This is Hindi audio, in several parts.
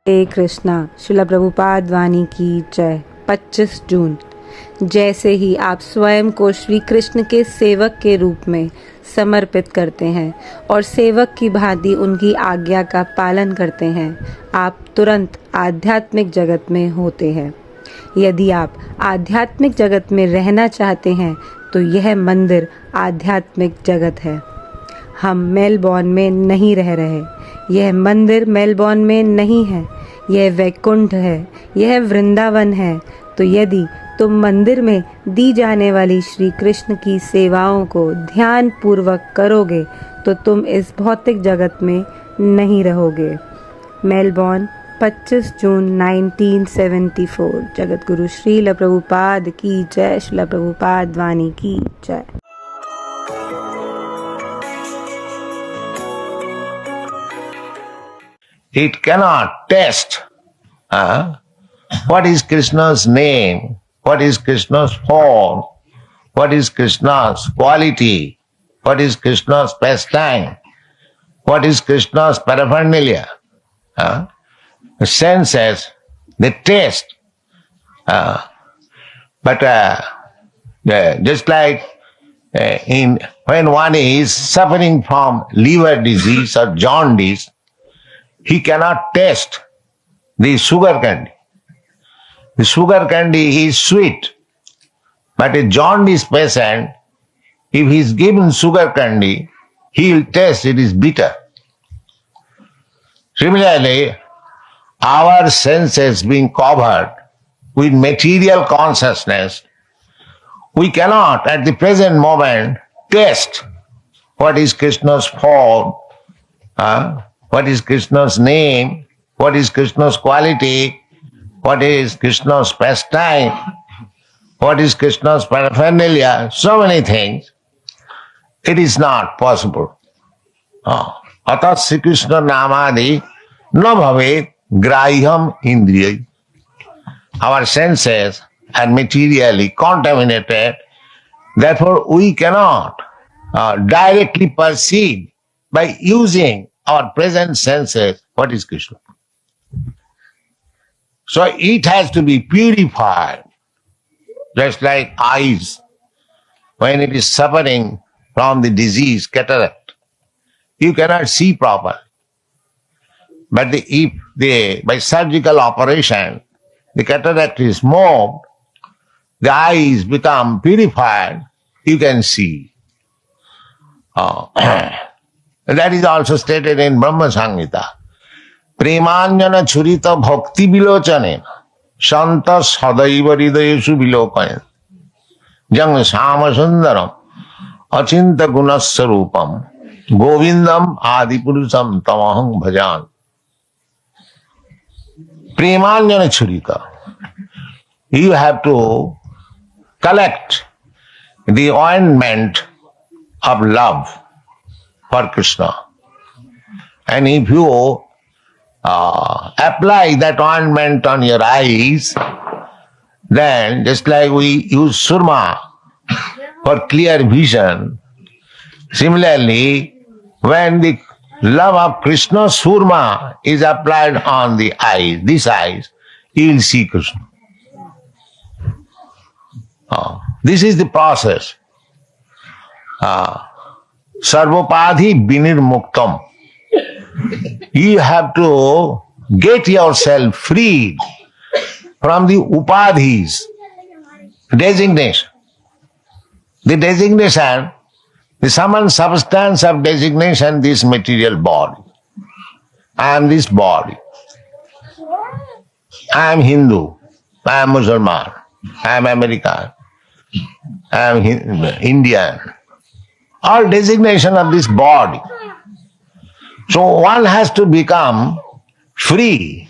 हरे कृष्णा। श्रील प्रभुपाद वाणी की जय। 25 जून। जैसे ही आप स्वयं को श्री कृष्ण के सेवक के रूप में समर्पित करते हैं और सेवक की भांति उनकी आज्ञा का पालन करते हैं, आप तुरंत आध्यात्मिक जगत में होते हैं। यदि आप आध्यात्मिक जगत में रहना चाहते हैं तो यह मंदिर आध्यात्मिक जगत है। हम मेलबॉर्न में नहीं रह रहे। यह मंदिर मेलबॉर्न में नहीं है, यह वैकुंठ है, यह वृंदावन है। तो यदि तुम मंदिर में दी जाने वाली श्री कृष्ण की सेवाओं को ध्यान पूर्वक करोगे तो तुम इस भौतिक जगत में नहीं रहोगे। मेलबॉर्न 25 जून 1974। जगत गुरु श्रील प्रभुपाद की जय। श्रील प्रभुपाद वाणी की जय। It cannot test what is Krishna's name, what is Krishna's form, what is Krishna's quality, what is Krishna's pastime, what is Krishna's paraphernalia. The senses, they taste. But just like when one is suffering from liver disease or jaundice, he cannot taste the sugar candy. The sugar candy is sweet, but a jaundice patient, if he is given sugar candy, he will taste it is bitter. Similarly, our senses being covered with material consciousness, we cannot at the present moment taste what is Krishna's form, what is Krishna's name, what is Krishna's quality, what is Krishna's pastime, what is Krishna's paraphernalia, so many things. It is not possible. Atat Sri Krishna namadi na bhavet grahyam indriyai. Our senses are materially contaminated, therefore we cannot directly perceive by using our present senses what is Krishna. So it has to be purified, just like eyes when it is suffering from the disease cataract. You cannot see properly. But if by surgical operation the cataract is moved, the eyes become purified, you can see. That is also stated in Brahma Samhita. Premanjana churita bhakti bilochane shanta sadaiva hridayeshu bilokane jang sama sundaram achinta gunasarupam govindam adipurusam tamaham bhajan. Premanjana churita. You have to collect the ointment of love for Krishna. And if you apply that ointment on your eyes, then just like we use surma for clear vision, similarly, when the love of Krishna surma is applied on the eyes, these eyes, you will see Krishna. This is the process. Sarvopadhi binirmuktam. You have to get yourself freed from the upadhis, designation. The designation, the sum and substance of designation, this material body. I am this body. I am Hindu. I am Muslim. I am American. I am Indian. All designation of this body. So one has to become free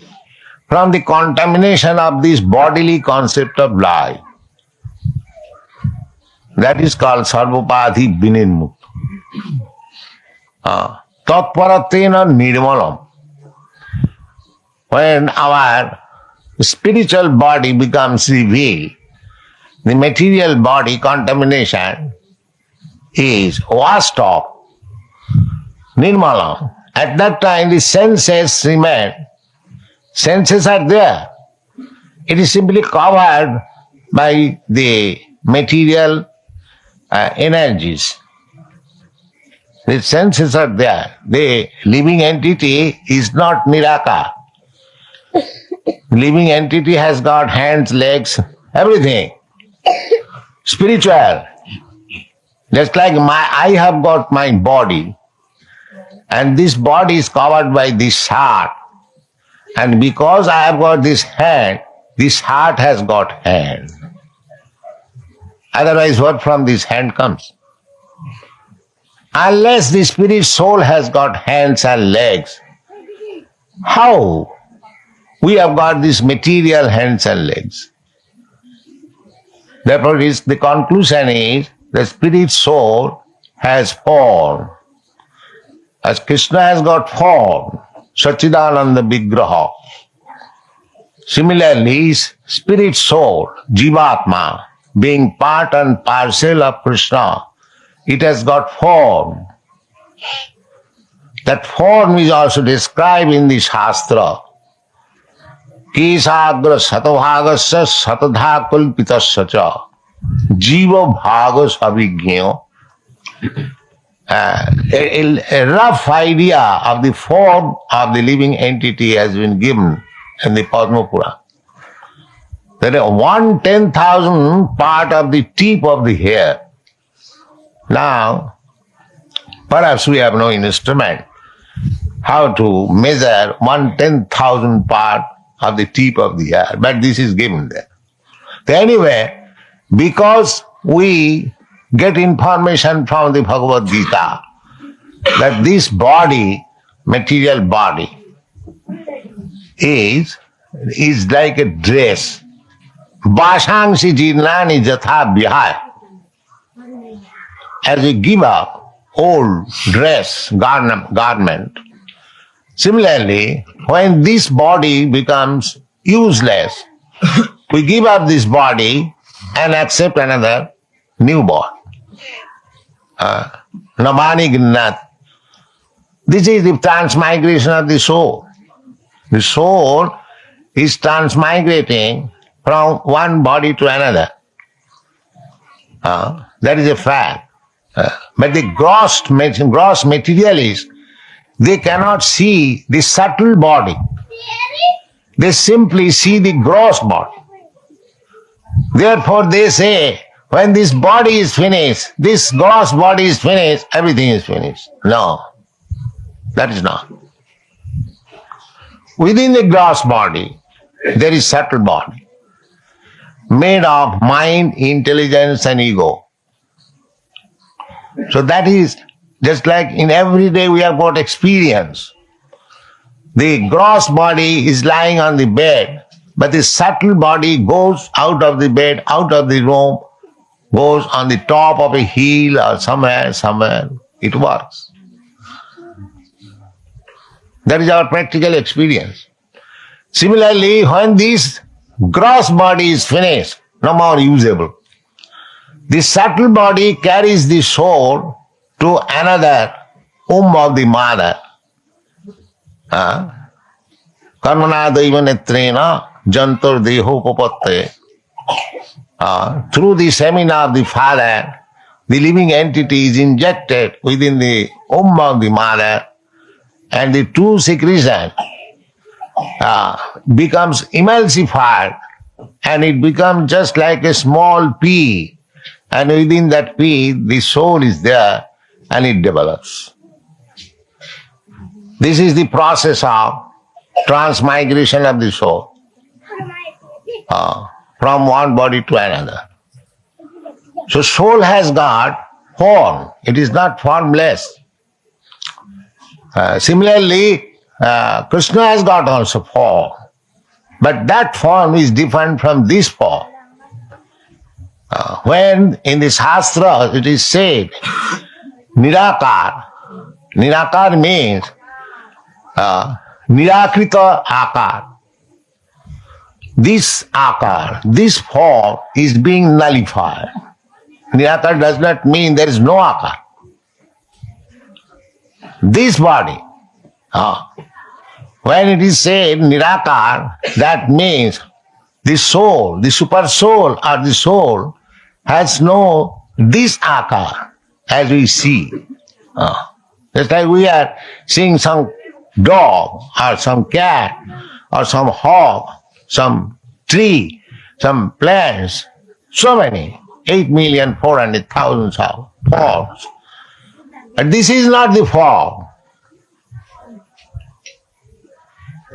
from the contamination of this bodily concept of life. That is called sarvopadhi binirmukta. Tatparatena nirmalam. When our spiritual body becomes revealed, the material body contamination is washed off. Nirmalam. At that time the senses remain senses are there. It is simply covered by the material energies. The senses are there. The living entity is not Nirakar. Living entity has got hands, legs, everything. Spiritual. Just like I have got my body, and this body is covered by this heart. And because I have got this hand, this heart has got hand. Otherwise, what from this hand comes? Unless the spirit soul has got hands and legs, how we have got these material hands and legs? Therefore, the conclusion is the spirit soul has form. As Krishna has got form, Sachidananda Vigraha. Similarly, spirit soul, Jivatma, being part and parcel of Krishna, it has got form. That form is also described in the Shastra. Kesagra satabhagasya satadha kulpitasya cha jiva bhaga savigyo. A rough idea of the form of the living entity has been given in the Padma Purana. There is 1/10,000 part of the tip of the hair. Now, perhaps we have no instrument how to measure 1/10,000 part of the tip of the hair, but this is given there. So anyway, because we get information from the Bhagavad Gita that this body, material body, is like a dress. Vashangsi jirnani jatha vihaya. As you give up old dress, garment, similarly, when this body becomes useless, we give up this body and accept another new body. Navani Gnat. This is the transmigration of the soul. The soul is transmigrating from one body to another. That is a fact. But the gross materialists, they cannot see the subtle body. They simply see the gross body. Therefore they say, when this body is finished, this gross body is finished, everything is finished. No, that is not. Within the gross body, there is subtle body, made of mind, intelligence and ego. So that is just like in every day we have got experience. The gross body is lying on the bed, but the subtle body goes out of the bed, out of the room, goes on the top of a hill or somewhere. It works. That is our practical experience. Similarly, when this gross body is finished, no more usable, the subtle body carries the soul to another womb of the mother. Karmana daiva netrena jantar dehopapatte. Through the seminar of the father, the living entity is injected within the womb of the mother, and the two secretion becomes emulsified, and it becomes just like a small pea, and within that pea the soul is there and it develops. This is the process of transmigration of the soul from one body to another. So soul has got form, it is not formless. Similarly, Krishna has got also form, but that form is different from this form. When in the Shastra it is said, Nirakar. Nirakar means Nirakrita Akar. This Akar, this form is being nullified. Nirakar does not mean there is no Akar. This body, when it is said Nirakar, that means the soul, the super soul or the soul has no this akar as we see. Just like we are seeing some dog or some cat or some hawk, some tree, some plants, so many, 8,400,000 forms. But this is not the form.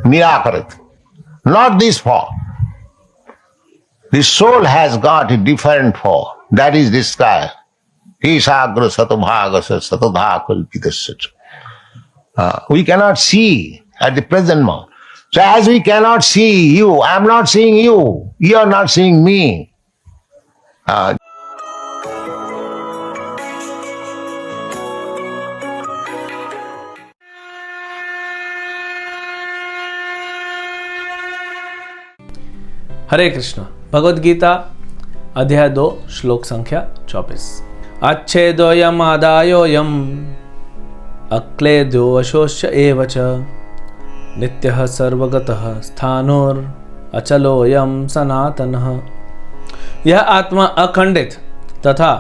Nirakarit. Not this form. The soul has got a different form. That is the sky. Isagra satobhagasa satodha kulpitasya. We cannot see at the present moment. So as we cannot see you, I am not seeing you, you are not seeing me. हरे कृष्ण। भगवद गीता अध्याय 2 श्लोक संख्या 24। अच्छेदोयम आदायोयम अक्लेदो अशोष्य एव च नित्यः सर्वगतः स्थानोर अचलोयम सनातनः। यह आत्मा अखंडित तथा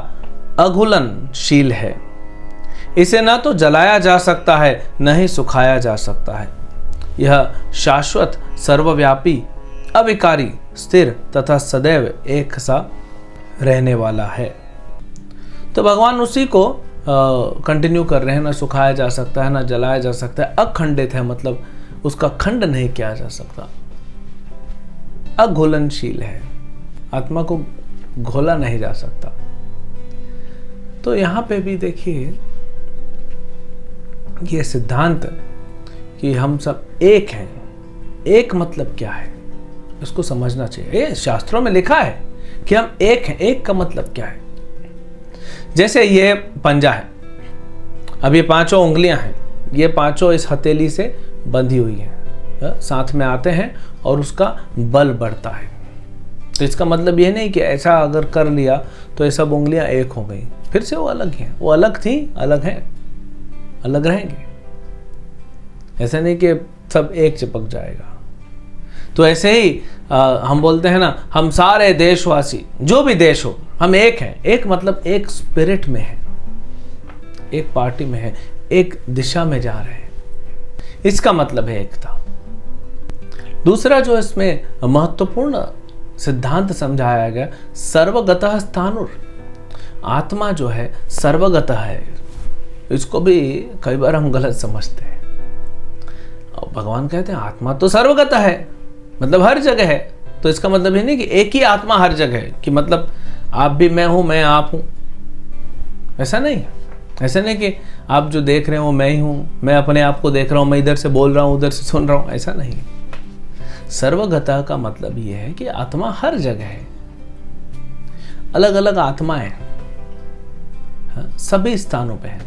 अघुलनशील है। इसे न तो जलाया जा सकता है न ही सुखाया जा सकता है। यह शाश्वत सर्वव्यापी अविकारी स्थिर तथा सदैव एक सा रहने वाला है। तो भगवान उसी को कंटिन्यू कर रहे हैं। ना सुखाया जा सकता है ना जलाया जा सकता है। अखंडित है मतलब उसका खंड नहीं किया जा सकता। अघुलनशील है, आत्मा को घोला नहीं जा सकता। तो यहां पे भी देखिए ये सिद्धांत कि हम सब एक हैं, एक मतलब क्या है इसको समझना चाहिए। ये शास्त्रों में लिखा है कि हम एक हैं। एक का मतलब क्या है? जैसे ये पंजा है, अब ये 5 उंगलियां हैं, ये 5 इस हथेली से बंधी हुई हैं, साथ में आते हैं और उसका बल बढ़ता है। तो इसका मतलब ये नहीं कि ऐसा अगर कर लिया तो ये सब उंगलियां एक हो गई, फिर से वो अलग हैं। वो अलग थी, अलग हैं, अलग रहेंगे। ऐसा नहीं कि सब एक चिपक जाएगा। तो ऐसे ही हम बोलते हैं ना, हम सारे देशवासी जो भी देश हो हम एक हैं। एक मतलब एक स्पिरिट में है, एक पार्टी में है, एक दिशा में जा रहे हैं। इसका मतलब है एकता। दूसरा जो इसमें महत्वपूर्ण सिद्धांत समझाया गया, सर्वगतः स्थानुर। आत्मा जो है सर्वगत है। इसको भी कई बार हम गलत समझते हैं। और भगवान कहते हैं आत्मा तो सर्वगत है, मतलब हर जगह है। तो इसका मतलब ये नहीं कि एक ही आत्मा हर जगह है, कि मतलब आप भी मैं हूं, मैं आप हूं। ऐसा नहीं। ऐसा नहीं कि आप जो देख रहे हो मैं ही हूं, मैं अपने आप को देख रहा हूं, मैं इधर से बोल रहा हूं उधर से सुन रहा हूं। ऐसा नहीं। सर्वगता का मतलब यह है कि आत्मा हर जगह है। अलग अलग आत्माएं सभी स्थानों पे है।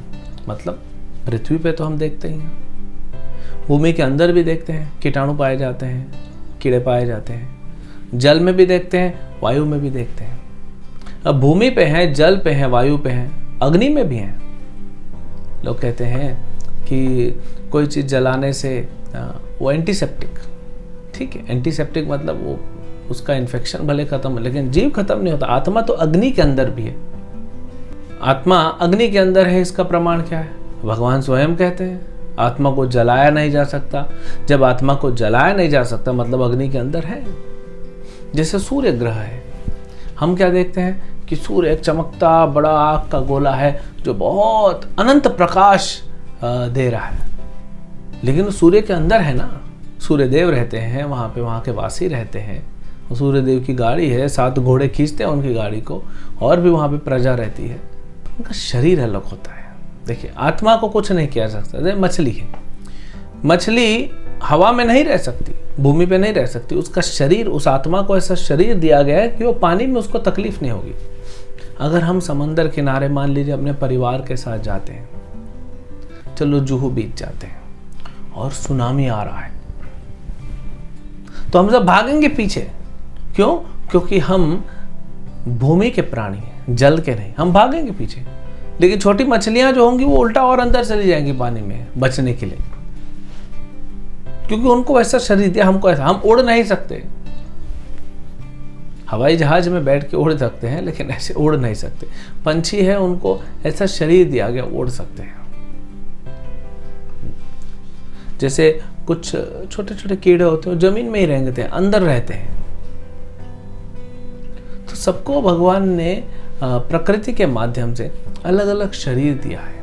मतलब पृथ्वी पे तो हम देखते ही हैं, भूमि के अंदर भी देखते हैं, कीटाणु पाए जाते हैं, कीड़े पाए जाते हैं। जल में भी देखते हैं, वायु में भी देखते हैं। अब भूमि पे हैं, जल पे हैं, वायु पे हैं, अग्नि में भी हैं। लोग कहते हैं कि कोई चीज़ जलाने से वो एंटीसेप्टिक, ठीक है, एंटीसेप्टिक मतलब वो उसका इन्फेक्शन भले खत्म है लेकिन जीव खत्म नहीं होता। आत्मा तो अग्नि के अंदर भी है। आत्मा अग्नि के अंदर है, इसका प्रमाण क्या है? भगवान स्वयं कहते हैं आत्मा को जलाया नहीं जा सकता। जब आत्मा को जलाया नहीं जा सकता मतलब अग्नि के अंदर है। जैसे सूर्य ग्रह है, हम क्या देखते हैं कि सूर्य एक चमकता बड़ा आग का गोला है जो बहुत अनंत प्रकाश दे रहा है, लेकिन वो सूर्य के अंदर है ना। सूर्य देव रहते हैं वहाँ पे, वहाँ के वासी रहते हैं। सूर्य देव की गाड़ी है, 7 घोड़े खींचते हैं उनकी गाड़ी को, और भी वहाँ पे प्रजा रहती है। उनका शरीर अलग होता है। देखिए आत्मा को कुछ नहीं किया जा सकता। मछली है, मछली हवा में नहीं रह सकती, भूमि पे नहीं रह सकती। उसका शरीर, उस आत्मा को ऐसा शरीर दिया गया है कि वो पानी में उसको तकलीफ नहीं होगी। अगर हम समंदर किनारे मान लीजिए अपने परिवार के साथ जाते हैं, चलो जुहू बीच जाते हैं और सुनामी आ रहा है, तो हम सब भागेंगे पीछे। क्यों? क्योंकि हम भूमि के प्राणी हैं, जल के नहीं। हम भागेंगे पीछे। लेकिन छोटी मछलियां जो होंगी वो उल्टा और अंदर चली जाएंगी पानी में बचने के लिए। क्योंकि उनको वैसा शरीर दिया, हमको ऐसा। हम उड़ नहीं सकते, हवाई जहाज में बैठ के उड़ सकते हैं लेकिन ऐसे उड़ नहीं सकते। पंछी है, उनको ऐसा शरीर दिया गया, उड़ सकते हैं। जैसे कुछ छोटे छोटे कीड़े होते हैं, जमीन में ही रेंगते हैं, अंदर रहते हैं। तो सबको भगवान ने प्रकृति के माध्यम से अलग अलग शरीर दिया है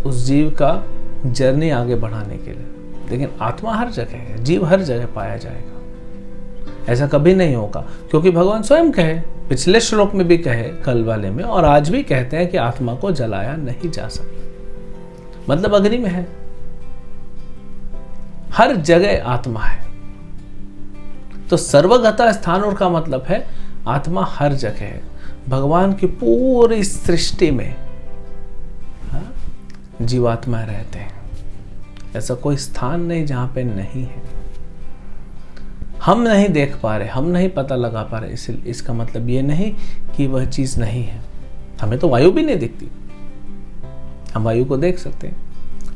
उस जीव का जर्नी आगे बढ़ाने के लिए। लेकिन आत्मा हर जगह है, जीव हर जगह पाया जाएगा, ऐसा कभी नहीं होगा। क्योंकि भगवान स्वयं कहे, पिछले श्लोक में भी कहे कल वाले में, और आज भी कहते हैं कि आत्मा को जलाया नहीं जा सकता। मतलब अग्नि में है, हर जगह आत्मा है। तो सर्वगता स्थानों का मतलब है आत्मा हर जगह है। भगवान की पूरी सृष्टि में जीवात्माएं रहते हैं, ऐसा कोई स्थान नहीं जहां पे नहीं है। हम नहीं देख पा रहे, हम नहीं पता लगा पा रहे, इसलिए इसका मतलब ये नहीं कि वह चीज नहीं है। हमें तो वायु भी नहीं दिखती, हम वायु को देख सकते हैं।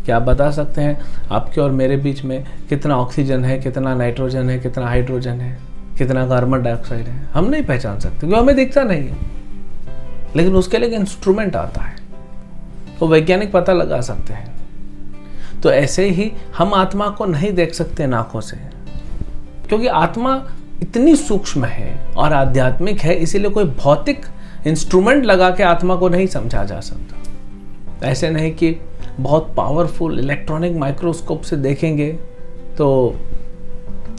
क्या आप बता सकते हैं आपके और मेरे बीच में कितना ऑक्सीजन है, कितना नाइट्रोजन है, कितना हाइड्रोजन है, कितना कार्बन डाइऑक्साइड है? हम नहीं पहचान सकते क्योंकि हमें दिखता नहीं है। लेकिन उसके लिए इंस्ट्रूमेंट आता है, तो वैज्ञानिक पता लगा सकते हैं। तो ऐसे ही हम आत्मा को नहीं देख सकते आंखों से, क्योंकि आत्मा इतनी सूक्ष्म है और आध्यात्मिक है, इसीलिए कोई भौतिक इंस्ट्रूमेंट लगा के आत्मा को नहीं समझा जा सकता। ऐसे नहीं कि बहुत पावरफुल इलेक्ट्रॉनिक माइक्रोस्कोप से देखेंगे तो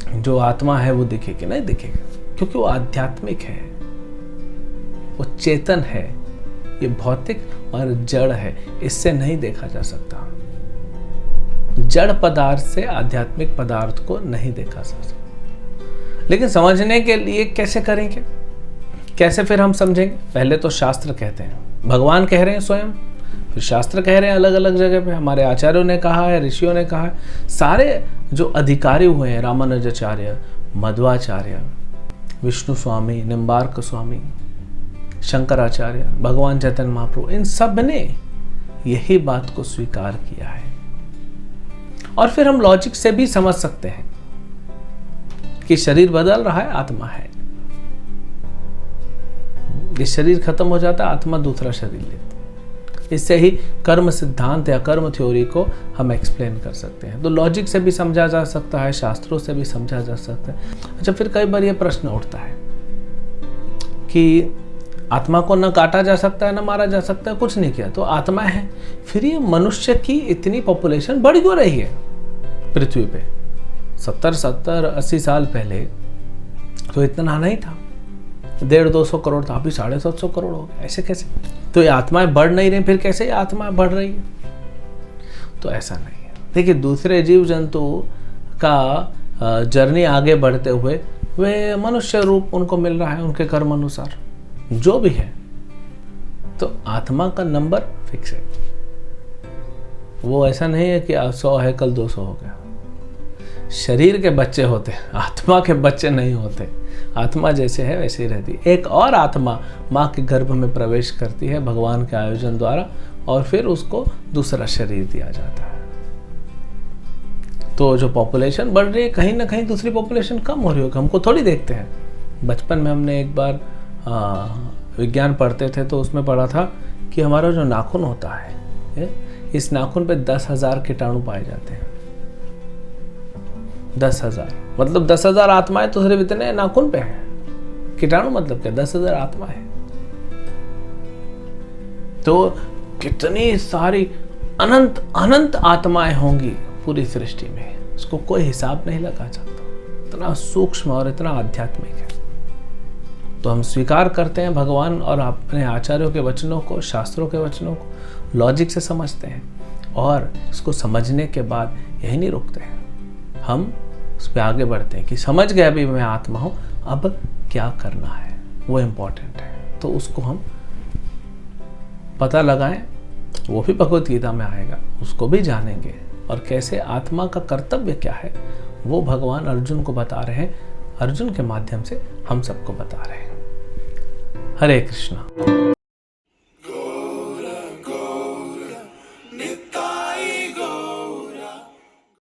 जो आत्मा है वो दिखेगी, नहीं दिखेगा, क्योंकि वो आध्यात्मिक है, वो चेतन है। ये भौतिक और जड़ है, इससे नहीं देखा जा सकता। जड़ पदार्थ से आध्यात्मिक पदार्थ को नहीं देखा जा सकता। लेकिन समझने के लिए कैसे करेंगे, कैसे फिर हम समझेंगे? पहले तो शास्त्र कहते हैं, भगवान कह रहे हैं स्वयं, फिर शास्त्र कह रहे हैं अलग अलग जगह पे, हमारे आचार्यों ने कहा है, ऋषियों ने कहा है, सारे जो अधिकारी हुए हैं, रामानुजाचार्य, मध्वाचार्य, विष्णु स्वामी, निम्बार्क स्वामी, शंकराचार्य, भगवान चैतन्य महाप्रभु, इन सब ने यही बात को स्वीकार किया है। और फिर हम लॉजिक से भी समझ सकते हैं कि शरीर बदल रहा है, आत्मा है। ये शरीर खत्म हो जाता है, आत्मा दूसरा शरीर लेती है। इससे ही कर्म सिद्धांत या कर्म थ्योरी को हम एक्सप्लेन कर सकते हैं। तो लॉजिक से भी समझा जा सकता है, शास्त्रों से भी समझा जा सकता है। अच्छा, फिर कई बार ये प्रश्न उठता है कि आत्मा को न काटा जा सकता है, न मारा जा सकता है, कुछ नहीं किया तो आत्मा है। फिर ये मनुष्य की इतनी पॉपुलेशन बढ़ क्यों रही है पृथ्वी पे? 70-80 साल पहले तो इतना नहीं था, 150-200 करोड़ था, अभी 750 करोड़ हो गया। ऐसे कैसे? तो ये आत्माएं बढ़ नहीं रही, फिर कैसे ये आत्माएं बढ़ रही है? तो ऐसा नहीं है। देखिए, दूसरे जीव जंतु का जर्नी आगे बढ़ते हुए वे मनुष्य रूप उनको मिल रहा है उनके कर्म अनुसार, जो भी है। तो आत्मा का नंबर फिक्स है, वो ऐसा नहीं है कि 100 है कल 200 हो गया। शरीर के बच्चे होते, आत्मा के बच्चे नहीं होते। आत्मा जैसे है वैसे ही रहती। एक और आत्मा माँ के गर्भ में प्रवेश करती है भगवान के आयोजन द्वारा, और फिर उसको दूसरा शरीर दिया जाता है। तो जो पॉपुलेशन बढ़ रही है, कहीं ना कहीं दूसरी पॉपुलेशन कम हो रही होगी, हमको थोड़ी देखते हैं। बचपन में हमने एक बार विज्ञान पढ़ते थे तो उसमें पढ़ा था कि हमारा जो नाखून होता है, इस नाखून पे 10,000 कीटाणु पाए जाते हैं। 10,000 मतलब 10,000 आत्माएं तो सिर्फ इतने नाखून पे हैं। कीटाणु मतलब क्या? 10,000 आत्मा है। तो कितनी सारी अनंत अनंत आत्माएं होंगी पूरी सृष्टि में, इसको कोई हिसाब नहीं लगा सकता। इतना सूक्ष्म और इतना आध्यात्मिक है। तो हम स्वीकार करते हैं भगवान और अपने आचार्यों के वचनों को, शास्त्रों के वचनों को, लॉजिक से समझते हैं, और इसको समझने के बाद यही नहीं रुकते हैं, हम उस पर आगे बढ़ते हैं कि समझ गए अभी मैं आत्मा हूं, अब क्या करना है वो इम्पोर्टेंट है। तो उसको हम पता लगाएं, वो भी भगवत गीता में आएगा, उसको भी जानेंगे। और कैसे आत्मा का कर्तव्य क्या है वो भगवान अर्जुन को बता रहे हैं, अर्जुन के माध्यम से हम सबको बता रहे हैं। हरे कृष्णा।